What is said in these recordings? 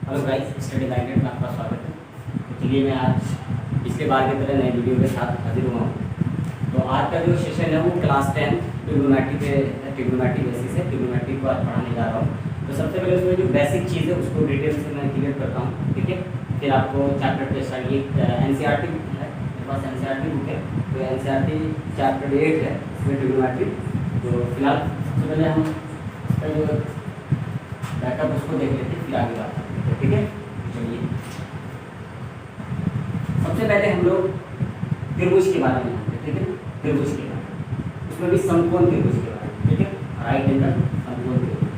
Hello guys, study minded में आपका स्वागत है। चलिए मैं आज पिछले बार की तरह नए वीडियो के साथ हाजिर हुआ हूँ। तो आज का जो सेशन है वो क्लास 10 ट्रिग्नोमेट्री बेसिस है। ट्रिग्नोमेट्री को आज पढ़ाने जा रहा हूँ। तो सबसे पहले उसमें जो बेसिक चीज़ है उसको डिटेल से मैं क्लियर करता हूँ, ठीक है। फिर आपको चैप्टर पे स्टार्ट NCERT बुक है, मेरे पास NCERT बुक है। तो NCERT चैप्टर 8 है इसमें ट्रिग्नोमेट्री। तो फिलहाल सबसे पहले हम इसका जो बैकअप उसको देख लेते हैं, फिर आगे बात करते हैं, ठीक है। चलिए सबसे पहले हम लोग त्रिभुज के बारे में जानते हैं, ठीक है। त्रिभुज के बारे में, उसमें भी समकोण त्रिभुज के बारे में, ठीक है। राइट एंगल समकोण त्रिभुज,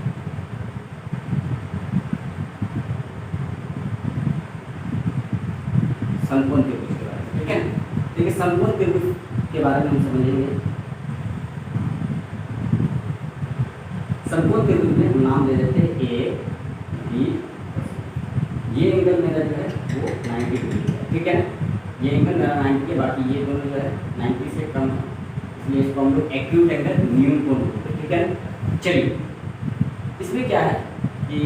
समकोण त्रिभुज के बारे में, ठीक है। देखिए समकोण त्रिभुज के बारे में हम समझेंगे। समकोण त्रिभुज में हम नाम दे देते हैं ए बी। ये एंगल मेरा जो है वो 90 डिग्री है, ठीक है ना। ये एंगल मेरा 90 के, बाकी ये दोनों जो है 90 से कम है, इसलिए इसको हम लोग एक्यूट एंगल न्यून कोण बोलते हैं, ठीक है ना। चलिए इसमें क्या है कि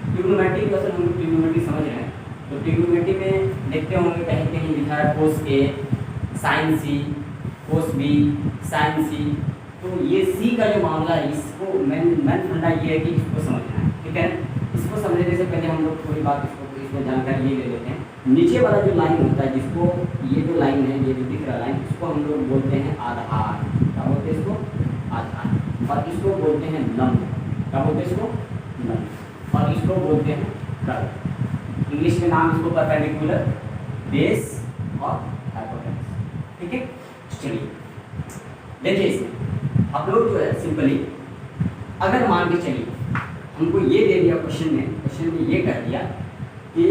ट्रिग्नोमेट्री का, अगर हम लोग ट्रिग्नोमेट्री समझ रहे हैं तो ट्रिग्नोमेट्री में देखते होंगे कहीं कहीं लिखा है कोस ए साइन सी, कोस बी साइन सी। तो ये सी का जो मामला है, इसको मेन फंडा ये है कि इसको समझना है, ठीक है। इसको समझने से पहले हम लोग थोड़ी बात इसमें जानकारी ये ले लेते हैं। नीचे वाला जो लाइन होता है, जिसको ये जो लाइन है, ये जो दिख रहा लाइन, इसको हम लोग बोलते हैं आधार। क्या बोलते हैं इसको? आधार। और इसको बोलते हैं लंब। क्या बोलते हैं इसको? लंब। और इसको बोलते हैं कर्व। इंग्लिश में नाम इसको परपेंडिकुलर, बेस और हाइपोटेन्यूज, ठीक है। चलिए देखिए इसमें आप लोग जो है सिंपली, अगर मान के चलिए हमको ये दे दिया क्वेश्चन में ये कह दिया कि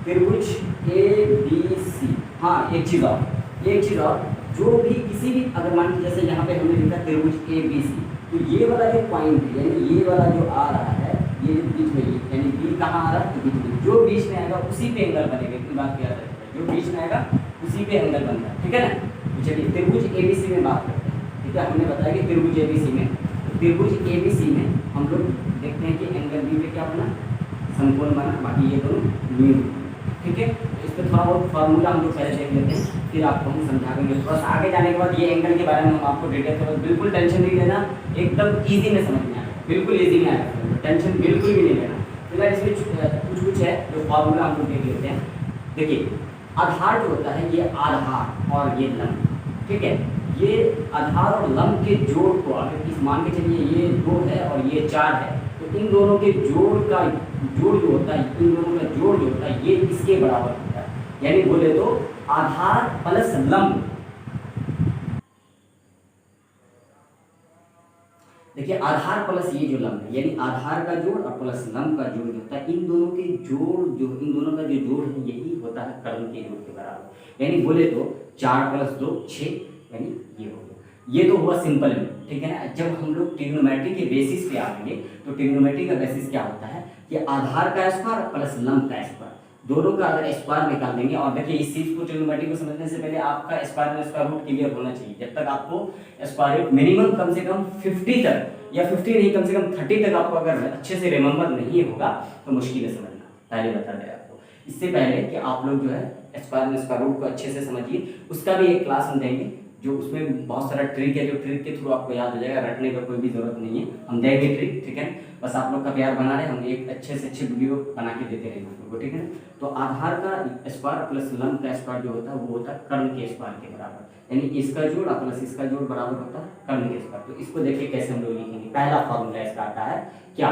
त्रिभुज ए बी सी। हाँ एक चीज़ और, जो भी किसी भी, अगर मान लीजिए जैसे यहाँ पे हमने लिखा त्रिभुज ए बी सी, तो ये वाला जो पॉइंट है यानी ये वाला जो आ रहा है, ये जो बीच में, यानी बी कहाँ आ रहा है? तो बीच में, जो बीच में आएगा उसी पे एंगल बनेगा। इतनी बात याद रखिएगा, जो बीच में आएगा उसी पे एंगल बनता है, ठीक है ना। तो चलिए त्रिभुज ए बी सी में बात करते हैं, ठीक है। हमने बताया कि त्रिभुज ए बी सी में, त्रिभुज ए बी सी में हम लोग देखते हैं कि एंगल बी पे क्या बना? समकोण बना, बाकी ये दोनों न्यून, ठीक है। तो इस पर थोड़ा बहुत फार्मूला हम लोग पहले देख लेते हैं, फिर आपको हम समझा देंगे। थोड़ा सा आगे जाने के बाद ये एंगल के बारे में हम आपको डिटेल से, बिल्कुल टेंशन नहीं लेना, एकदम ईजी में समझ में आएगा, बिल्कुल ईजी में आएगा, टेंशन बिल्कुल भी नहीं लेना। फिलहाल इसमें कुछ है जो फार्मूला हम लोग देख लेते हैं। देखिए आधार जो होता है, ये आधार और ये लंब, ठीक है। ये आधार और लंब के जोड़ को, अगर इस मान के चलिए ये 2 है और ये 4 है, तो इन दोनों के जोड़ जो होता है, इन दोनों का जोड़ जो होता है ये इसके बराबर होता है। यानी बोले तो आधार प्लस लंब, देखिए आधार प्लस ये जो लंब है, यानी आधार का जोड़ और प्लस लंब का जोड़ जो होता है, इन दोनों के जोड़, जो इन दोनों का जो जोड़ है यही होता है कर्ण के जोड़ के बराबर। यानी बोले तो 4 + 2 6, यानी ये हो गया। ये तो हुआ सिंपल में, ठीक है ना। जब हम लोग ट्रिग्नोमेट्री के बेसिस पे आएंगे तो ट्रिग्नोमेट्री का बेसिस क्या होता है कि आधार का स्क्वायर प्लस लंब का स्क्वायर, दोनों का अगर स्क्वायर निकाल देंगे। और देखिए इस चीज को, ट्रिग्नोमेट्री को समझने से पहले आपका स्क्वायर में स्क्वायर रूट क्लियर होना चाहिए। जब तक आपको स्क्वायर रूट मिनिमम कम से कम 50 तक, या 50 नहीं कम से कम 30 तक आपको अगर अच्छे से रिमेंबर नहीं होगा तो मुश्किल है समझना। पहले बता दें आपको, इससे पहले कि आप लोग जो है स्क्वायर में स्क्वायर रूट को अच्छे से समझिए। उसका भी एक क्लास हम देंगे, जो उसमें बहुत सारा ट्रिक है, जो ट्रिक के थ्रू आपको याद हो जाएगा, रटने का कोई भी जरूरत नहीं है, हम देंगे ट्रिक, ठीक है। बस आप लोग का प्यार बना रहे, हम एक अच्छे से अच्छे वीडियो बना के देते रहेंगे आप लोग को, ठीक है। तो आधार का स्क्वायर प्लस लंब का स्क्वायर जो होता है वो होता है कर्ण के स्क्वायर के बराबर, यानी इसका जोड़ प्लस इसका जोड़ बराबर होता है कर्ण के स्क्वायर। तो इसको देखिए कैसे हम लोग लिखेंगे। पहला फॉर्मूला इसका आता है क्या?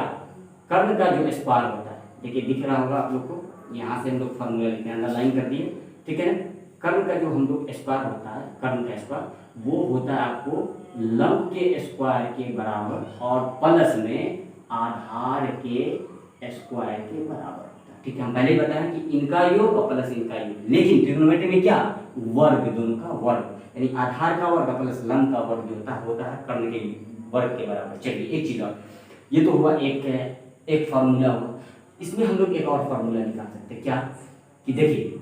कर्ण का जो स्क्वायर होता है, देखिए दिख रहा होगा आप लोग को, यहाँ से हम लोग फॉर्मूला लिखे, अंडरलाइन कर दिए, ठीक है ना। कर्ण का जो हम लोग स्क्वायर होता है, कर्ण का स्क्वायर, वो होता है आपको लंब के स्क्वायर के बराबर और प्लस में आधार के स्क्वायर के बराबर होता है, ठीक है। हम पहले ही बताया कि इनका योग और प्लस इनका योग, लेकिन ट्रिग्नोमेट्री में क्या? वर्ग, दोनों का वर्ग, यानी आधार का वर्ग प्लस लंब का वर्ग जो होता है कर्ण के वर्ग के बराबर। चलिए एक चीज और, ये तो हुआ एक फार्मूला हुआ। इसमें हम लोग एक और फार्मूला निकाल सकते हैं, क्या? कि देखिए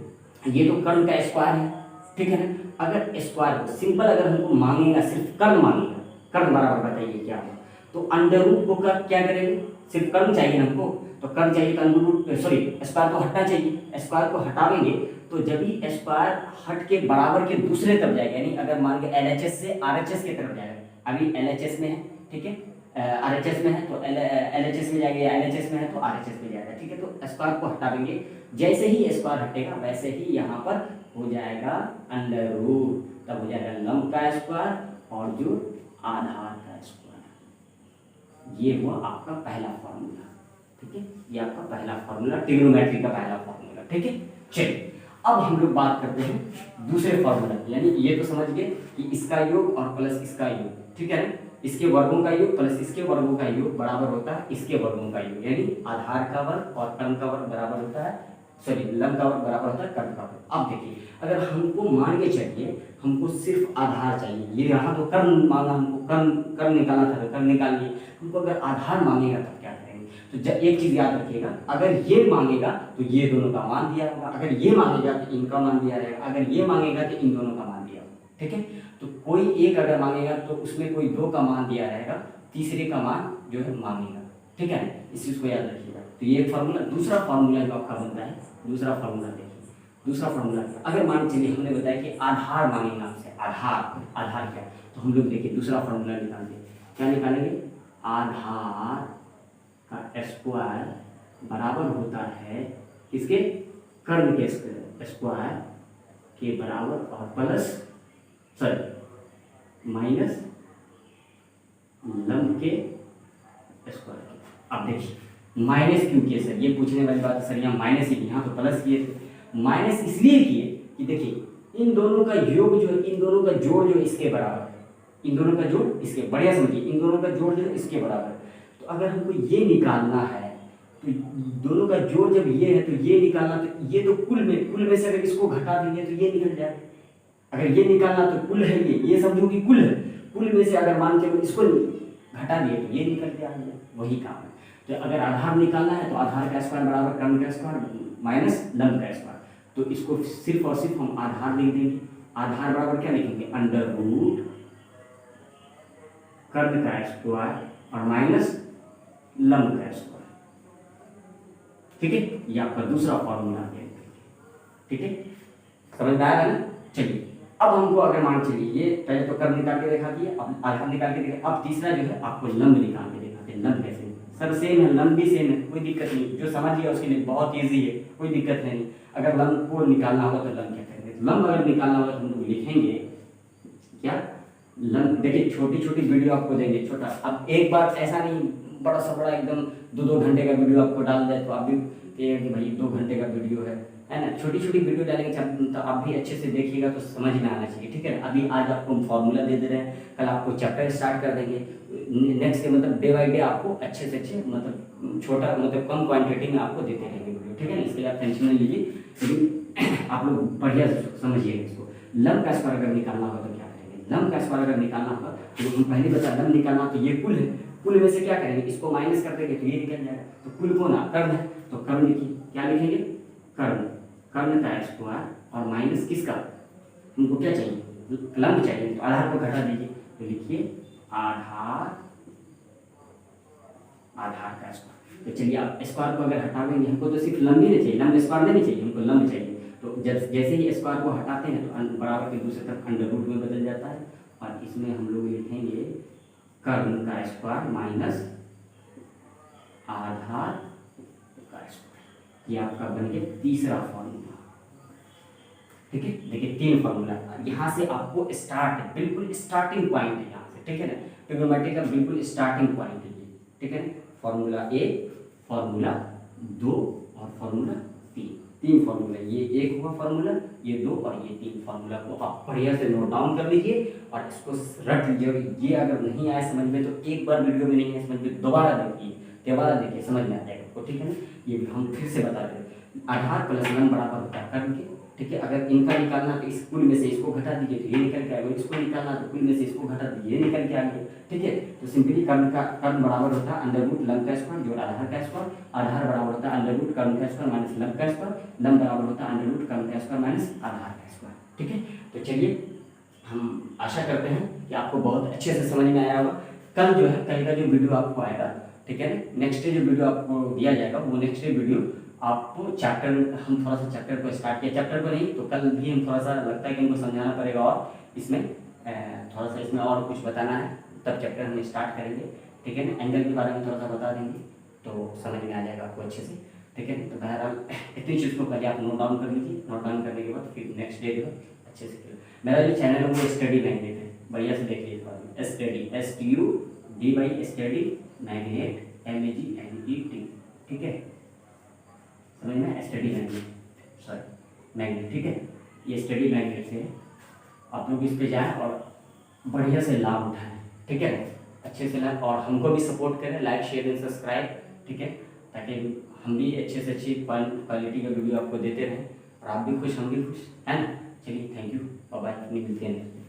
ये तो कर्ण का स्क्वायर है, ठीक है ना। अगर स्क्वायर को सिंपल अगर हमको मांगेगा, सिर्फ कर्ण मांगेगा, कर्ण बराबर बताइए क्या होगा, तो अंडर रूट को क्या करेंगे? सिर्फ कर्म चाहिए ना हमको, तो कर्म चाहिए तो अंडर रूट सॉरी स्क्वायर को हटना चाहिए, स्क्वायर को हटावेंगे तो जब ही स्क्वायर हट के बराबर के दूसरे तरफ जाएगा, यानी अगर मान के LHS से RHS की तरफ जाएगा, अभी LHS में है, ठीक है, RHS में है तो LHS में जाएगा, LHS में है तो RHS में जाएगा, ठीक है। तो स्क्वायर को हटावेंगे, जैसे ही स्क्वायर हटेगा वैसे ही यहाँ पर हो जाएगा अंडर रूट, तब हो जाएगा लंब का स्क्वायर और जो आधार का स्क्वायर। ये हुआ आपका पहला फॉर्मूला, ठीक है, ये आपका पहला फॉर्मूला, ट्रिग्नोमेट्री का पहला फॉर्मूला, ठीक है। चलिए अब हम लोग बात करते हैं दूसरे फॉर्मूला की, यानी ये तो समझ गए कि इसका योग और प्लस इसका योग, ठीक है ना, इसके वर्गों का योग प्लस इसके वर्गों का योग बराबर होता है इसके वर्गों का योग, यानी आधार का वर्ग और कर्म का वर्ग बराबर होता है, सॉरी लंब का वर्ग बराबर होता है कर्म का वर्ग। अब देखिए अगर हमको मान के चलिए हमको सिर्फ आधार चाहिए, ये यहाँ तो कर्म मांगा, हमको कर्म निकालना था तो कर्म निकाल लिए, हमको अगर आधार मांगेगा तब क्या करेंगे, तो एक चीज याद रखिएगा, अगर ये मांगेगा तो ये दोनों का मान दिया होगा, अगर ये मांगेगा तो इनका मान दिया रहेगा, अगर ये मांगेगा तो इन दोनों का मान दिया होगा, ठीक है। तो कोई एक अगर मांगेगा तो उसमें कोई दो का मान दिया रहेगा, तीसरे का मान जो है मांगेगा, ठीक है, इस चीज को याद रखिएगा। तो ये फार्मूला, दूसरा फार्मूला जो आपका बनता है, दूसरा फार्मूला देखिए, दूसरा फार्मूला अगर मान चलिए हमने बताया कि आधार मांगेगा आपसे, आधार क्या, तो हम लोग देखिए दूसरा फार्मूला निकालते हैं, क्या निकालेंगे, आधार का स्क्वायर बराबर होता है किसके, कर्म के स्क्वायर के बराबर और प्लस सॉरी माइनस लंब के स्क्वायर के। अब देखिए माइनस क्यों किए सर, ये पूछने वाली बात है सर, यहाँ माइनस ही यहाँ तो प्लस किए थे, माइनस इसलिए किए कि देखिए इन दोनों का योग जो है, इन दोनों का जोड़ जो इसके बराबर है, इन दोनों का जोड़ इसके, बढ़िया समझिए, इन दोनों का जोड़ जो है इसके बराबर है। तो अगर हमको ये निकालना है तो दोनों का जोड़ जब ये है तो ये निकालना, तो ये तो कुल में से अगर इसको घटा देंगे तो ये निकल जाएगा, अगर ये निकालना तो कुल है, ये समझो कि कुल है, कुल में से अगर मान के इसको घटा दिए तो ये निकल जाएगा, वही काम है। तो अगर आधार निकालना है तो आधार का स्क्वायर बराबर कर्म का स्क्वायर माइनस लंब का स्क्वायर, तो इसको सिर्फ और सिर्फ हम आधार लिख देंगे, आधार बराबर क्या लिखेंगे, अंडर रूट कर्म का स्क्वायर और माइनस लंब का स्क्वायर, ठीक है, ये आपका दूसरा फॉर्मूला है, ठीक है, समझ में आया ना। चलिए अब हमको अगर मान चलिए ये पहले तो कर्म निकाल के दिखा दिए, अब आधार निकाल के दिखा, अब तीसरा जो है आपको लंब निकाल के दिखाते हैं, लंब कैसे, सब सेम है, लंब भी सेम है, कोई दिक्कत नहीं, जो समझ गया उसके लिए बहुत ईजी है, कोई दिक्कत नहीं। अगर लंब को निकालना होगा तो लंब क्या करेंगे, लंब अगर निकालना होगा तो हम लोग लिखेंगे क्या, लंब देखिए छोटी छोटी वीडियो आपको देंगे, छोटा, अब एक बार ऐसा नहीं बड़ा सा बड़ा एकदम 2-2 घंटे का वीडियो आपको डाल दे तो आप भी कहिए कि भाई 2 घंटे का वीडियो है ना, छोटी छोटी वीडियो डालेंगे तो आप भी अच्छे से देखिएगा तो समझ में आना चाहिए, ठीक है। अभी आज आपको फॉर्मूला दे रहे हैं, कल आपको चैप्टर स्टार्ट कर देंगे, नेक्स्ट डे मतलब डे बाई डे आपको अच्छे से अच्छे मतलब छोटा मतलब कम क्वांटिटी में आपको देते रहेंगे वीडियो, ठीक है ना, इसके लिए आप टेंशन नहीं लीजिए, लेकिन आप लोग बढ़िया से समझिएगा इसको। लंब का स्क्वायर अगर निकालना होगा तो क्या करेंगे, लंब का स्क्वायर अगर निकालना होगा तो हम पहले बता, लंब निकालना तो ये कुल है, कुल में से क्या करेंगे, इसको माइनस कर देंगे तो ये निकल जाएगा, तो कुल को ना कर्म है तो कर्म लिखिए, क्या लिखेंगे, कर्म, कर्म का स्क्वायर और माइनस किसका, हमको क्या चाहिए, लंब चाहिए, तो आधार को घटा दीजिए, तो लिखिए आधार का स्क्वायर। तो चलिए आप स्क्वायर को अगर हटा देंगे, हमको तो सिर्फ लंब ही नहीं चाहिए, लंब स्क्वायर नहीं चाहिए, हमको लंब चाहिए, तो जैसे ही स्क्वायर को हटाते हैं तो बराबर के दूसरी तरफ अंडर रूट में बदल जाता है, और इसमें हम लोग लिखेंगे कर्म का स्क्वायर माइनस आधार का स्क्वायर, ये आपका बन गया तीसरा फॉर्मूला, ठीक है। देखिए 3 फॉर्मूला, यहाँ से आपको स्टार्ट है, बिल्कुल स्टार्टिंग पॉइंट है यहाँ से, ठीक है ना, ट्रिग्नोमेट्री का बिल्कुल स्टार्टिंग पॉइंट है ये, ठीक है, फॉर्मूला 1, फॉर्मूला 2 और फॉर्मूला 3, 3 फॉर्मूला, ये एक हुआ फॉर्मूला, ये 2 और ये 3 फॉर्मूला को आप बढ़िया से नोट डाउन कर लीजिए और इसको रट लीजिए। ये अगर नहीं आया समझ में तो एक बार वीडियो में नहीं है समझ में दोबारा देखिए समझ में आ जाएगा आपको, ठीक है ना। ये भी हम फिर से बता रहे हैं, आधार प्लस लंब बराबर होता है कर्म के, ठीक है। अगर इनका निकालना तो इस कुल में से इसको घटा दीजिए तो ये निकल के आएगा, इसको निकालना तो कुल में से इसको घटा दीजिए ये निकल के आ गया, ठीक है। तो सिंपली कर्म बराबर होता है अंडर रूट लंब का स्क्वायर जोड़ आधार का स्क्वायर, आधार बराबर होता है अंडर रूट कर्म का स्क्वायर माइनस लंब का स्क्वायर, लंब बराबर होता है अंडर रूट कर्म का स्क्वायर माइनस आधार का स्क्वायर, ठीक है। तो चलिए हम आशा करते हैं कि आपको बहुत अच्छे से समझ में आया होगा। कल जो है, कल का जो वीडियो आपको आएगा ठीक है ना। नेक्स्ट जो वीडियो आपको दिया जाएगा वो नेक्स्ट वीडियो आपको चैप्टर, हम थोड़ा सा चैप्टर को स्टार्ट किया, चैप्टर को नहीं तो कल भी हम थोड़ा सा लगता है कि हमको समझाना पड़ेगा और इसमें थोड़ा सा इसमें और कुछ बताना है, तब चैप्टर हम स्टार्ट करेंगे, ठीक है ना। एंगल के बारे में थोड़ा सा बता देंगे तो समझ में आ जाएगा आपको अच्छे से, ठीक है। तो बहरहाल इतनी चीज़ को पहले आप नोट डाउन कर लीजिए, नोट डाउन करने के बाद फिर नेक्स्ट डे जो अच्छे से करिए। मेरा जो चैनल है वो स्टडी मैग्नेट है, बढ़िया से देखिए इस बार में, study STUDY study magnet MAGNET, ठीक है, समझ में, स्टडी मैग्नेट, सॉरी मैग्नेट, ठीक है। ये स्टडी मैग्नेट से आप लोग इस पे जाएं और बढ़िया से लाभ उठाएं, ठीक है, अच्छे से लाभ, और हमको भी सपोर्ट करें, लाइक शेयर एंड सब्सक्राइब, ठीक है, ताकि हम भी अच्छे से अच्छी क्वालिटी का वीडियो आपको देते रहें और आप भी खुश, हम भी खुश, है ना। चलिए थैंक यू, बाय बाय, मिलते हैं।